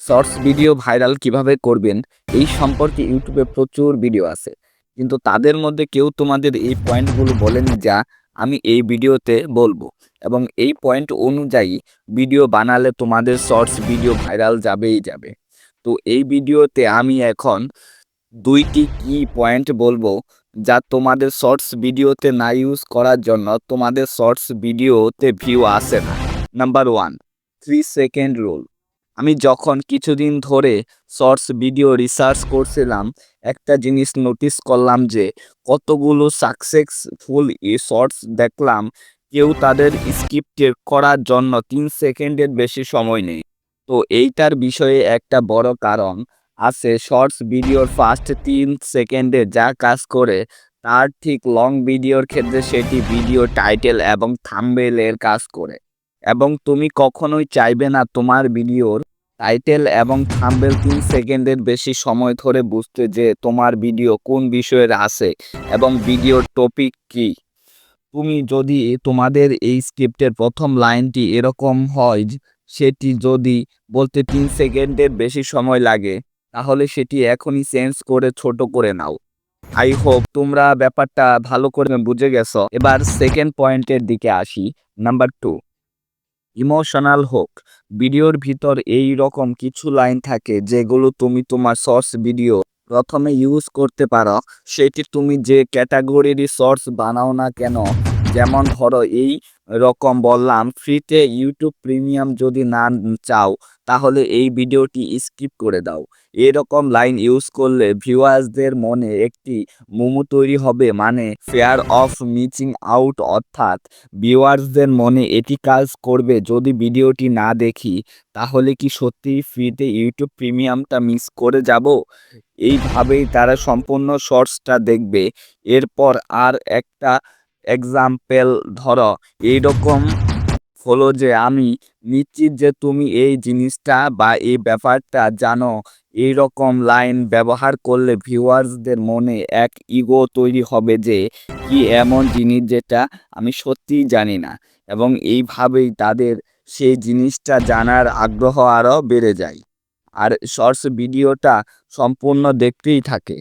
Shorts video viral কিভাবে করবেন এই সম্পর্কে ইউটিউবে প্রচুর ভিডিও আছে, কিন্তু তাদের মধ্যে কেউ তোমাদের এই পয়েন্টগুলো বলেনি যা আমি এই ভিডিওতে বলবো। এবং এই পয়েন্ট অনুযায়ী ভিডিও বানালে তোমাদের শর্টস ভিডিও ভাইরাল যাবেই যাবে। তো এই ভিডিওতে আমি এখন দুইটি কি পয়েন্ট বলবো যা তোমাদের শর্টস ভিডিওতে না ইউজ করার জন্য তোমাদের শর্টস ভিডিওতে ভিউ আসে না। Number 1, 3 second rule. আমি যখন কিছুদিন ধরে শর্টস ভিডিও রিসার্চ করছিলাম, একটা জিনিস নোটিস করলাম যে কতগুলো সাকসেসফুল শর্টস দেখলাম কেউ তাদের স্ক্রিপ্ট করার জন্য 3 সেকেন্ডের বেশি সময় নেই। তো এইটার বিষয়ে একটা বড় কারণ আছে। শর্টস ভিডিওর ফার্স্ট 3 সেকেন্ডে যা কাজ করে তার ঠিক লং ভিডিওর ক্ষেত্রে সেটি ভিডিও টাইটেল এবং থাম্বনেইলের কাজ করে। এবং তুমি কখনোই চাইবে না তোমার ভিডিওর টাইটেল এবং থাম্বনেইল 3 সেকেন্ডের বেশি সময় ধরে বুঝতে যে তোমার ভিডিও কোন বিষয়ের আছে এবং ভিডিওর টপিক কী। তুমি যদি তোমাদের এই স্ক্রিপ্টের প্রথম লাইনটি এরকম হয় সেটি যদি বলতে 3 সেকেন্ডের বেশি সময় লাগে, তাহলে সেটি এখনই চেঞ্জ করে ছোট করে নাও। আই হোপ তোমরা ব্যাপারটা ভালো করে বুঝে গেছো। এবার সেকেন্ড পয়েন্টের দিকে আসি। নাম্বার 2, ইমোশনাল হোক। ভিডিওর ভিতর এই রকম কিছু লাইন থাকে যেগুলো তুমি তোমার শর্টস ভিডিও প্রথমে ইউজ করতে পারো, সেটি তুমি যে ক্যাটাগরিরই শর্টস বানাও না কেন। যেমন ধরো এই রকম বললাম, ফ্রিতে ইউটিউব প্রিমিয়াম যদি না চাও তাহলে এই ভিডিওটি স্কিপ করে দাও। এরকম লাইন ইউজ করলে ভিউয়ার্সদের মনে একটি মোমো তৈরি হবে, মানে ফেয়ার অফ মিসিং আউট, অর্থাৎ ভিউয়ার্সদের মনে এটি কাজ করবে যদি ভিডিওটি না দেখি তাহলে কি সত্যিই ফ্রিতে ইউটিউব প্রিমিয়ামটা মিস করে যাব। এইভাবেই তারা সম্পূর্ণ শর্টসটা দেখবে। এরপর আর একটা এক্সাম্পল ধরো এইরকম হলো যে আমি নিশ্চিত যে তুমি এই জিনিসটা বা এই ব্যাপারটা জানো। এইরকম লাইন ব্যবহার করলে ভিউয়ার্সদের মনে এক ইগো তৈরি হবে যে কি এমন জিনিস যেটা আমি সত্যিই জানি না, এবং এইভাবেই তাদের সেই জিনিসটা জানার আগ্রহ আরও বেড়ে যায় আর শর্টস ভিডিওটা সম্পূর্ণ দেখতেই থাকে।